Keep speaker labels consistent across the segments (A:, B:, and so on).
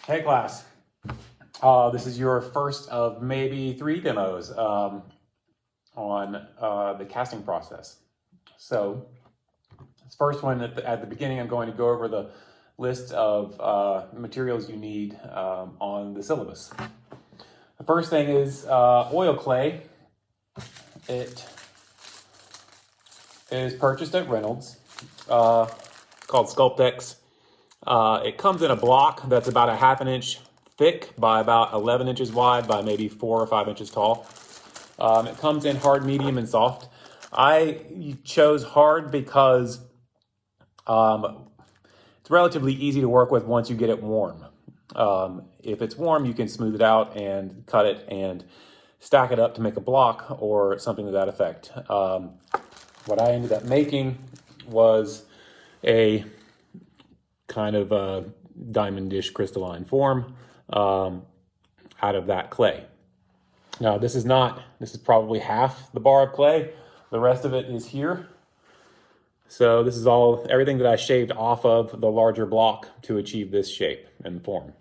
A: Hey class, this is your first of maybe 3 demos on the casting process. So this first one at the beginning, I'm going to go over the list of materials you need on the syllabus. The first thing is oil clay. It is purchased at Reynolds. It's called Sculptex. It comes in a block that's about a 1/2 inch thick by about 11 inches wide by maybe 4 or 5 inches tall. It comes in hard, medium, and soft. I chose hard because it's relatively easy to work with once you get it warm. If it's warm, you can smooth it out and cut it and stack it up to make a block or something to that effect. What I ended up making was a kind of a diamond-ish crystalline form out of that clay. Now this is probably half the bar of clay. The rest of it is here. So this is everything that I shaved off of the larger block to achieve this shape and form.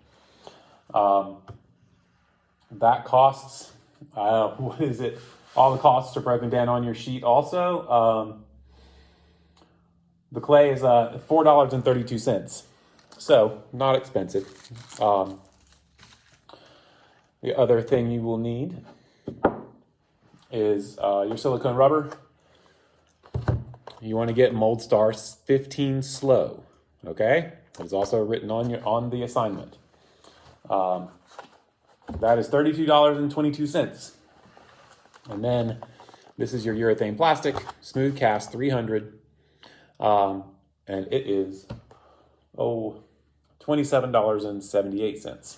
A: That costs, what is it? All the costs are broken down on your sheet also. The clay is $4.32. So not expensive. The other thing you will need is your silicone rubber. You want to get Moldstar 15 Slow, okay? It's also written on the assignment. That is $32.22. And then this is your urethane plastic, Smooth Cast 300, and it is $27.78.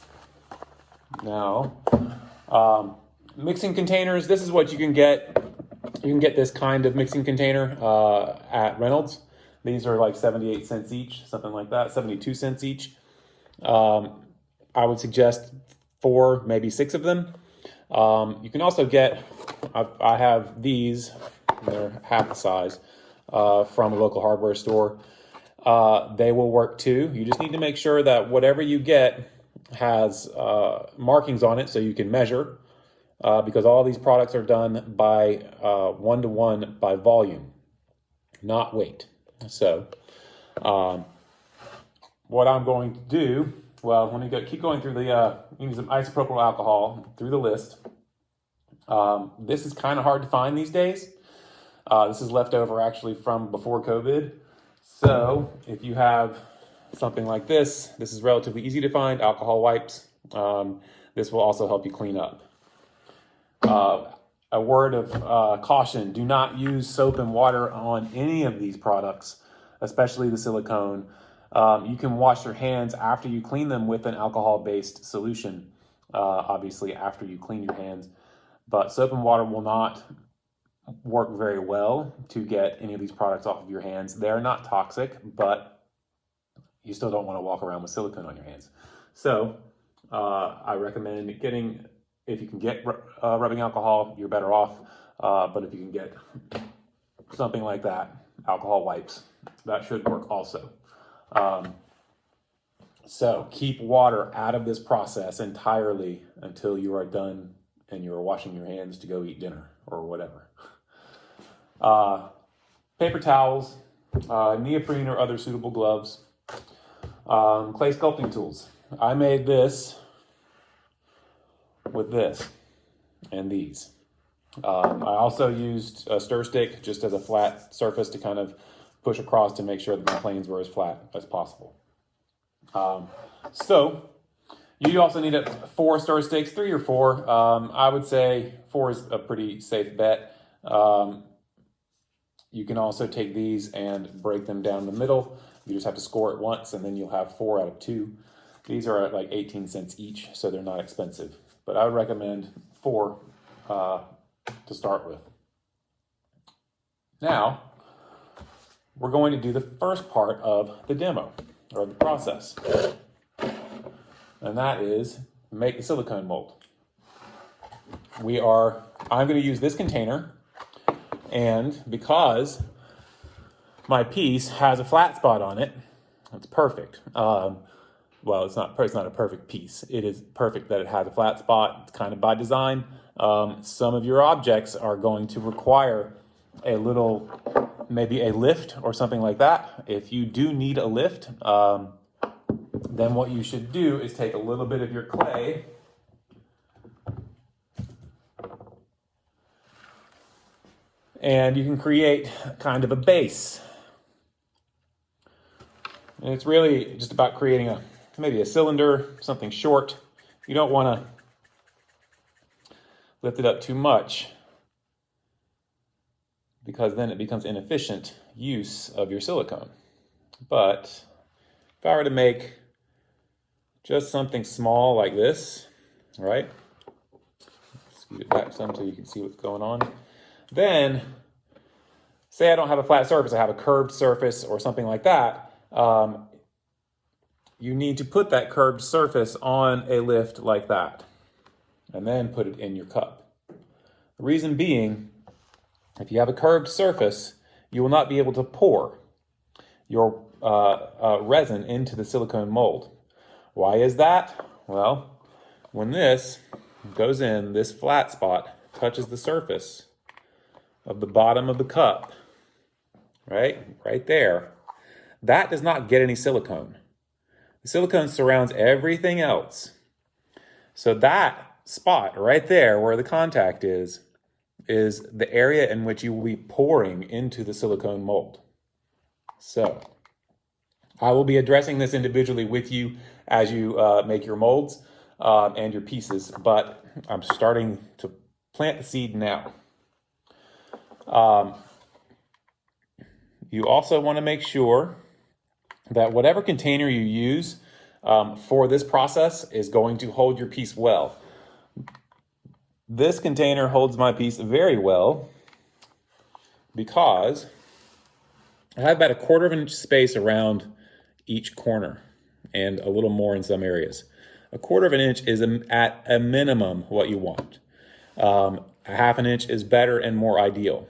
A: Now, mixing containers. This is what you can get. You can get this kind of mixing container at Reynolds. These are like 78 cents each, something like that, 72 cents each. I would suggest 4, maybe 6 of them. You can also get, I have these, they're half the size, from a local hardware store. They will work too. You just need to make sure that whatever you get has markings on it so you can measure. Because all these products are done by 1-to-1 by volume, not weight. So what I'm going to do, well, when you keep going through you need some isopropyl alcohol through the list. This is kind of hard to find these days. This is leftover actually from before COVID. So if you have something like this is relatively easy to find, alcohol wipes. This will also help you clean up. A word of caution, do not use soap and water on any of these products, especially the silicone. You can wash your hands after you clean them with an alcohol-based solution, obviously after you clean your hands. But soap and water will not work very well to get any of these products off of your hands. They're not toxic, but you still don't want to walk around with silicone on your hands. So I recommend if you can get rubbing alcohol, you're better off. But if you can get something like that, alcohol wipes, that should work also. So keep water out of this process entirely until you are done and you are washing your hands to go eat dinner or whatever. Paper towels, neoprene or other suitable gloves, clay sculpting tools. I made this with this and these. I also used a stir stick just as a flat surface to kind of push across to make sure that my planes were as flat as possible. So you also need 4 stir sticks, 3 or 4. I would say 4 is a pretty safe bet. You can also take these and break them down the middle. You just have to score it once and then you'll have 4 out of 2. These are at like 18 cents each, so they're not expensive. But I would recommend 4 to start with. Now, we're going to do the first part of the demo, or the process. And that is make the silicone mold. I'm going to use this container, and because my piece has a flat spot on it, that's perfect. well, it's not a perfect piece. It is perfect that it has a flat spot. It's kind of by design. Some of your objects are going to require maybe a lift or something like that. If you do need a lift, then what you should do is take a little bit of your clay and you can create kind of a base. And it's really just about creating maybe a cylinder, something short. You don't want to lift it up too much because then it becomes inefficient use of your silicone. But if I were to make just something small like this, right? Scoot it back some so you can see what's going on. Then, say I don't have a flat surface, I have a curved surface or something like that. You need to put that curved surface on a lift like that and then put it in your cup. The reason being, if you have a curved surface, you will not be able to pour your resin into the silicone mold. Why is that? Well, when this goes in, this flat spot touches the surface of the bottom of the cup, right there, that does not get any silicone. The silicone surrounds everything else. So that spot right there where the contact is the area in which you will be pouring into the silicone mold. So I will be addressing this individually with you as you make your molds and your pieces, but I'm starting to plant the seed now. You also want to make sure that whatever container you use for this process is going to hold your piece well. This container holds my piece very well because I have about 1/4 inch space around each corner and a little more in some areas. 1/4 inch is at a minimum what you want. 1/2 inch is better and more ideal.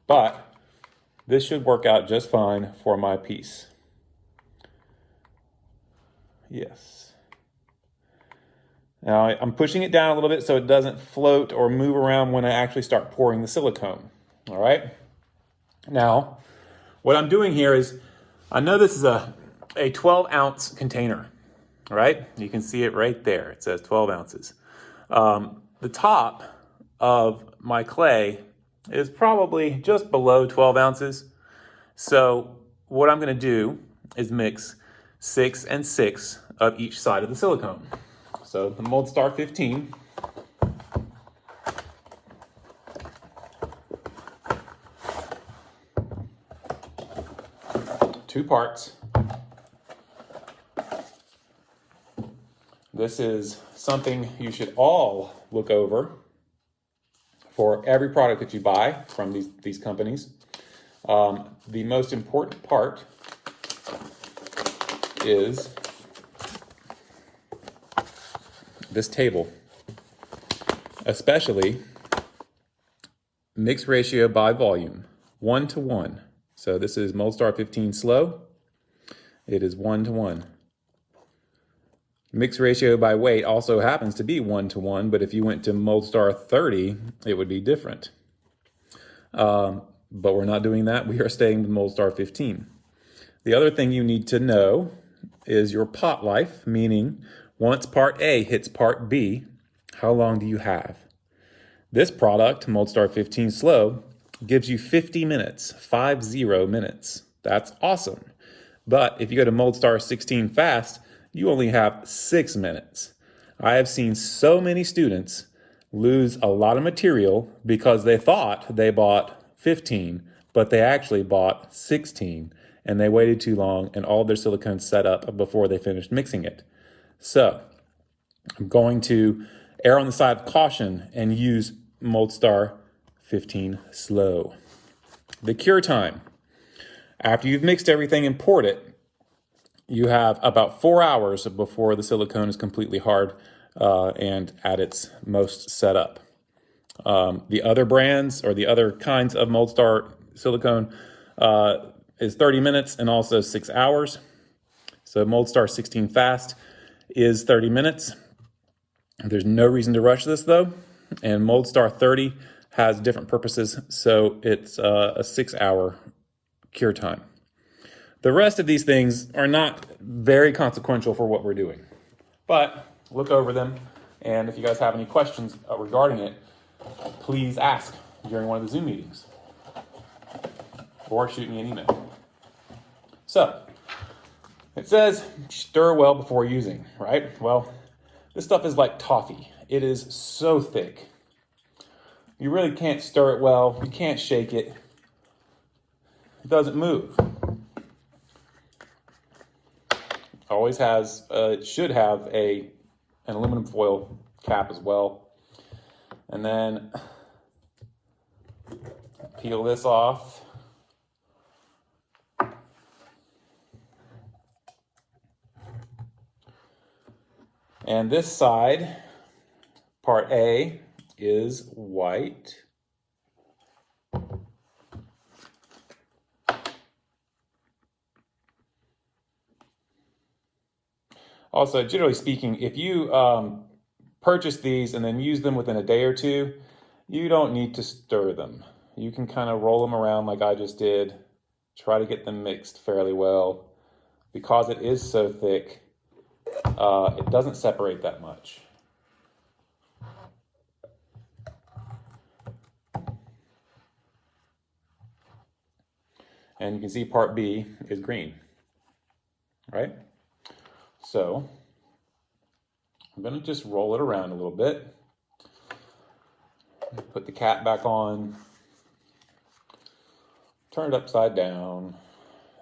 A: But this should work out just fine for my piece. Yes. Now I'm pushing it down a little bit so it doesn't float or move around when I actually start pouring the silicone. All right. Now, what I'm doing here is, I know this is a 12-ounce container, right? You can see it right there. It says 12 ounces. The top of my clay is probably just below 12 ounces. So what I'm going to do is mix 6 and 6 of each side of the silicone. So the Moldstar 15. Two parts. This is something you should all look over for every product that you buy from these companies. The most important part is this table, especially mix ratio by volume, 1:1. So this is Moldstar 15 slow. It is 1:1. Mix ratio by weight also happens to be 1:1, but if you went to Moldstar 30, it would be different. But we're not doing that. We are staying with Moldstar 15. The other thing you need to know is your pot life, meaning once part A hits part B, how long do you have? This product, Moldstar 15 Slow, gives you 50 minutes, 50 minutes. That's awesome. But if you go to Moldstar 16 Fast, you only have 6 minutes. I have seen so many students lose a lot of material because they thought they bought 15, but they actually bought 16, and they waited too long and all their silicone set up before they finished mixing it. So I'm going to err on the side of caution and use Moldstar 15 Slow. The cure time. After you've mixed everything and poured it, you have about 4 hours before the silicone is completely hard and at its most set up. The other brands or the other kinds of Moldstar silicone is 30 minutes and also 6 hours. So MoldStar 16 Fast is 30 minutes. There's no reason to rush this though. And MoldStar 30 has different purposes, so it's a 6-hour cure time. The rest of these things are not very consequential for what we're doing, but look over them. And if you guys have any questions regarding it, please ask during one of the Zoom meetings or shoot me an email. So it says stir well before using, right? Well, this stuff is like toffee. It is so thick. You really can't stir it well. You can't shake it. It doesn't move. Always has, it should have an aluminum foil cap as well. And then peel this off. And this side, part A, is white. Also, generally speaking, if you purchase these and then use them within a day or two, you don't need to stir them. You can kind of roll them around like I just did. Try to get them mixed fairly well. Because it is so thick, it doesn't separate that much. And you can see part B is green, right? So I'm going to just roll it around a little bit. Put the cap back on. Turn it upside down.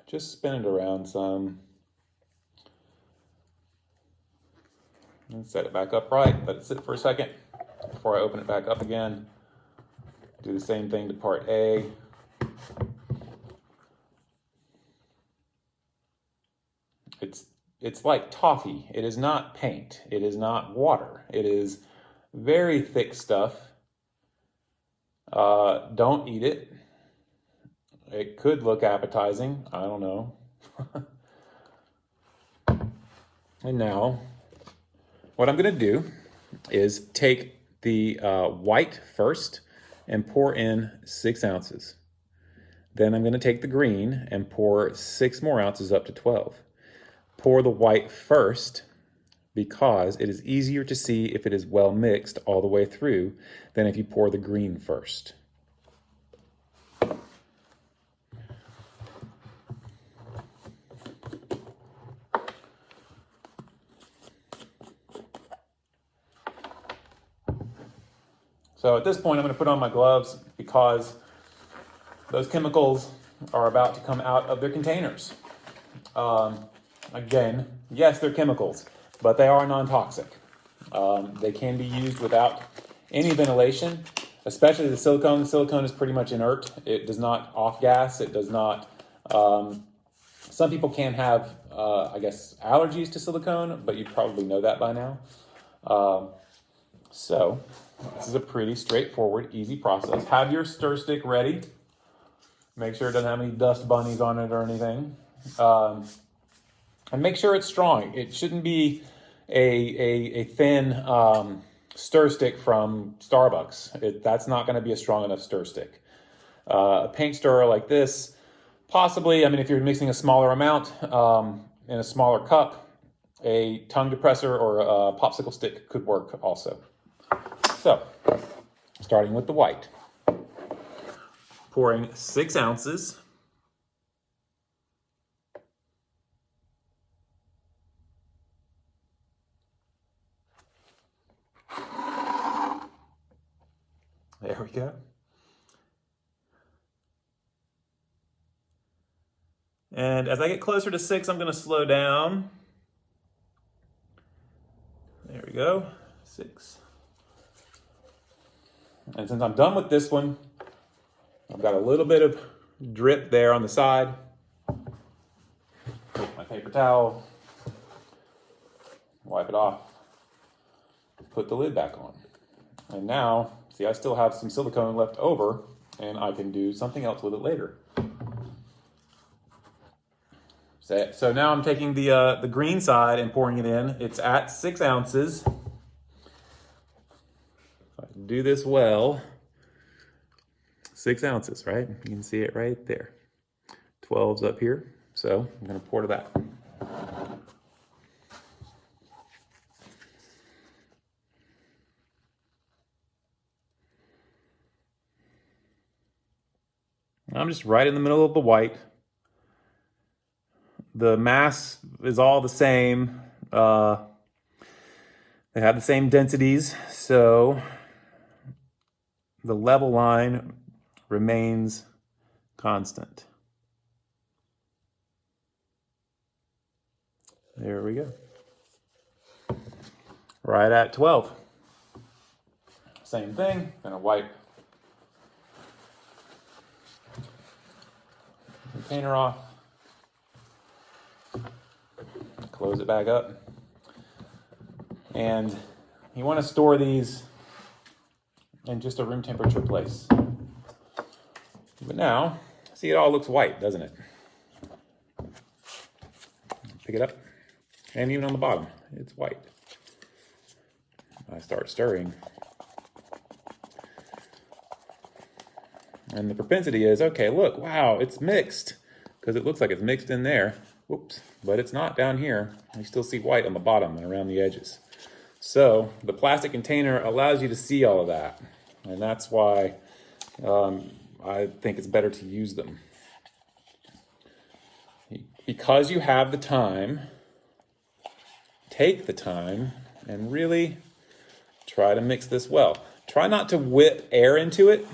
A: Just spin it around some. And set it back upright. Let it sit for a second before I open it back up again. Do the same thing to part A. It's like toffee. It is not paint. It is not water. It is very thick stuff. Don't eat it. It could look appetizing. I don't know. And now, what I'm going to do is take the white first and pour in 6 ounces. Then I'm going to take the green and pour 6 more ounces up to 12. Pour the white first because it is easier to see if it is well mixed all the way through than if you pour the green first. So at this point, I'm going to put on my gloves because those chemicals are about to come out of their containers. Again, yes, they're chemicals, but they are non-toxic. They can be used without any ventilation, especially the silicone. The silicone is pretty much inert. It does not off-gas. It does not... some people can have, I guess, allergies to silicone, but you probably know that by now. So this is a pretty straightforward, easy process. Have your stir stick ready. Make sure it doesn't have any dust bunnies on it or anything. And make sure it's strong. It shouldn't be a thin stir stick from Starbucks. That's not going to be a strong enough stir stick. A paint stirrer like this, possibly, I mean, if you're mixing a smaller amount in a smaller cup, a tongue depressor or a popsicle stick could work also. So, starting with the white. Pouring 6 ounces. There we go. And as I get closer to 6, I'm going to slow down. There we go, 6. And since I'm done with this one, I've got a little bit of drip there on the side. Take my paper towel, wipe it off, put the lid back on. And now, see, I still have some silicone left over, and I can do something else with it later. So now I'm taking the green side and pouring it in. It's at 6 ounces. If I can do this well, 6 ounces, right? You can see it right there. 12's up here. So I'm going to pour to that. I'm just right in the middle of the white. The mass is all the same. They have the same densities, so the level line remains constant. There we go. Right at 12. Same thing, gonna wipe the container off, close it back up, and you want to store these in just a room temperature place. But now, see, it all looks white, doesn't it? Pick it up, and even on the bottom, it's white. I start stirring. And the propensity is, okay, look, wow, it's mixed. Because it looks like it's mixed in there. Whoops, but it's not down here. You still see white on the bottom and around the edges. So the plastic container allows you to see all of that. And that's why I think it's better to use them. Because you have the time, take the time and really try to mix this well. Try not to whip air into it.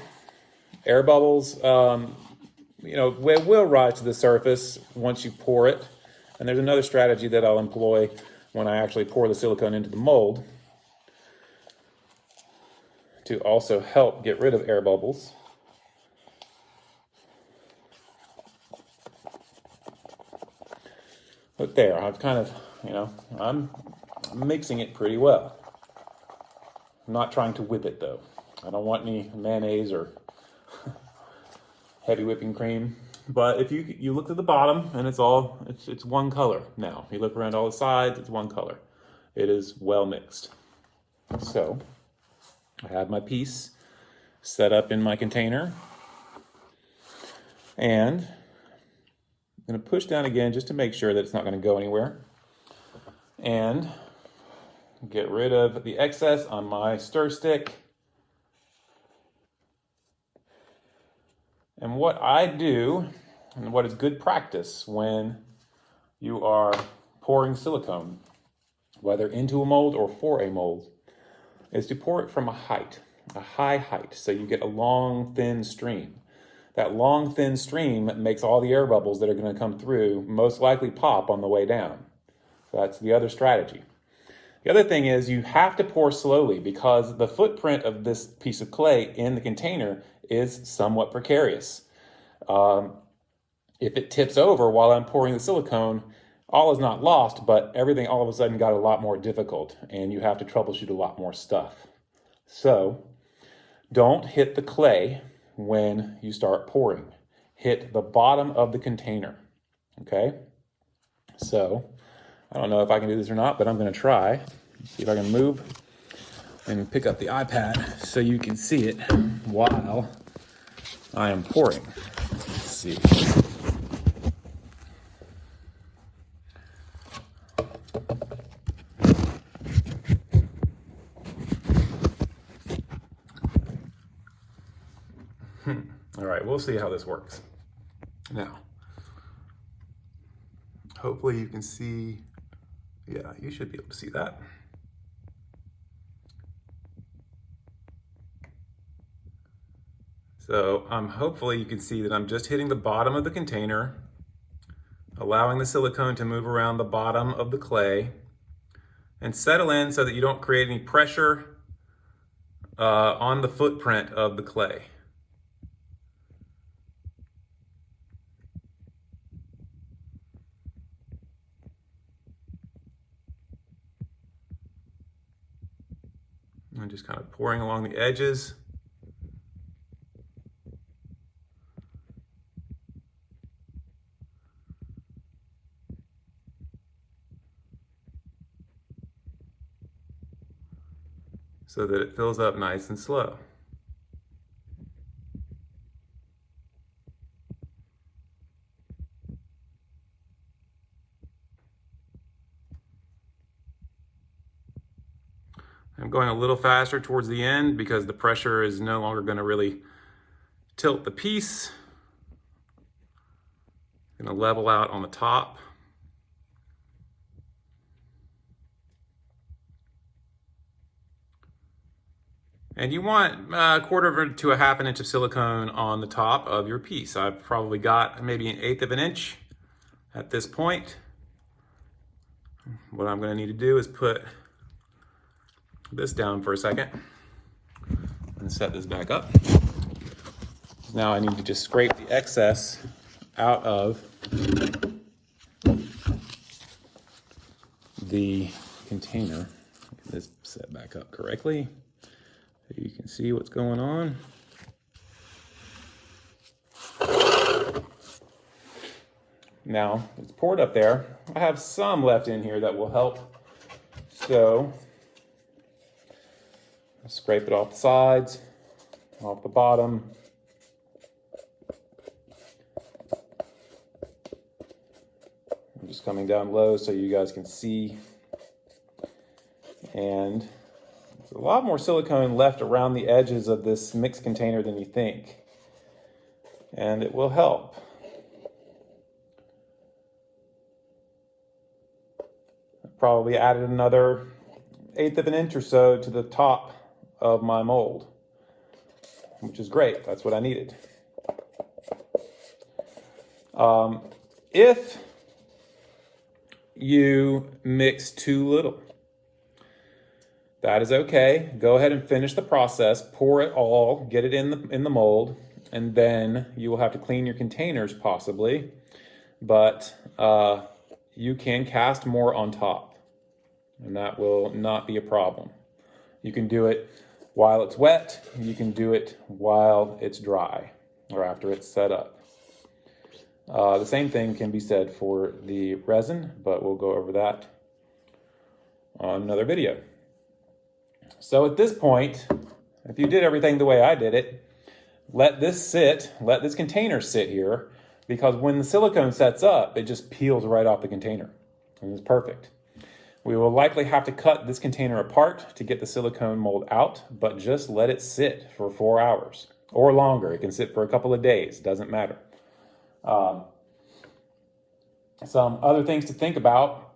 A: Air bubbles, will rise to the surface once you pour it. And there's another strategy that I'll employ when I actually pour the silicone into the mold to also help get rid of air bubbles. But there, I've kind of, I'm mixing it pretty well. I'm not trying to whip it though. I don't want any mayonnaise or heavy whipping cream. But if you look at the bottom and it's one color now. You look around all the sides, it's one color. It is well mixed. So I have my piece set up in my container. And I'm going to push down again just to make sure that it's not going to go anywhere. And get rid of the excess on my stir stick. And what I do, and what is good practice when you are pouring silicone, whether into a mold or for a mold, is to pour it from a high height, so you get a long, thin stream. That long, thin stream makes all the air bubbles that are going to come through most likely pop on the way down. So that's the other strategy. The other thing is you have to pour slowly because the footprint of this piece of clay in the container is somewhat precarious. If it tips over while I'm pouring the silicone, all is not lost, but everything all of a sudden got a lot more difficult and you have to troubleshoot a lot more stuff. So don't hit the clay when you start pouring. Hit the bottom of the container, okay? So I don't know if I can do this or not, but I'm going to try. See if I can move and pick up the iPad so you can see it while I am pouring. Let's see. All right, we'll see how this works. Now, hopefully you can see, yeah, you should be able to see that. So hopefully you can see that I'm just hitting the bottom of the container, allowing the silicone to move around the bottom of the clay and settle in so that you don't create any pressure on the footprint of the clay. I'm just kind of pouring along the edges. so that it fills up nice and slow. I'm going a little faster towards the end because the pressure is no longer going to really tilt the piece. Going to level out on the top. And you want a quarter to a half an inch of silicone on the top of your piece. I've probably got maybe 1/8 of an inch at this point. What I'm going to need to do is put this down for a second and set this back up. Now I need to just scrape the excess out of the container. Get this set back up correctly so you can see what's going on. Now it's poured up there. I have some left in here that will help. So I'll scrape it off the sides, off the bottom. I'm just coming down low so you guys can see. And there's a lot more silicone left around the edges of this mix container than you think. And it will help. Probably added another 1/8 of an inch or so to the top of my mold, which is great. That's what I needed. If you mix too little, that is okay. Go ahead and finish the process. Pour it all, get it in the mold, and then you will have to clean your containers possibly, but you can cast more on top, and that will not be a problem. You can do it while it's wet. You can do it while it's dry or after it's set up. The same thing can be said for the resin, but we'll go over that on another video. So at this point, if you did everything the way I did it, let this container sit here, because when the silicone sets up, it just peels right off the container, and it's perfect. We will likely have to cut this container apart to get the silicone mold out, but just let it sit for 4 hours or longer. It can sit for a couple of days, doesn't matter. Some other things to think about.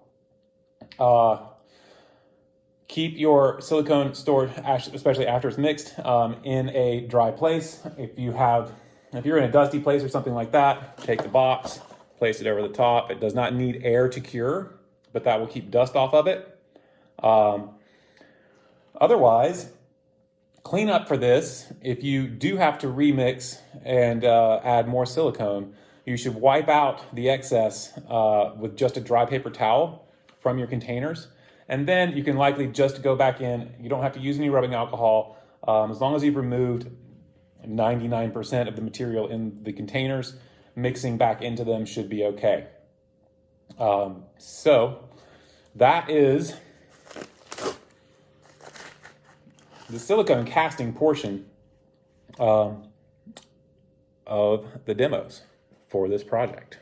A: Keep your silicone stored, especially after it's mixed, in a dry place. If you're in a dusty place or something like that, take the box, place it over the top. It does not need air to cure, but that will keep dust off of it. Otherwise, clean up for this. If you do have to remix and add more silicone, you should wipe out the excess with just a dry paper towel from your containers. And then you can likely just go back in. You don't have to use any rubbing alcohol. As long as you've removed 99% of the material in the containers, mixing back into them should be okay. So that is the silicone casting portion of the demos for this project.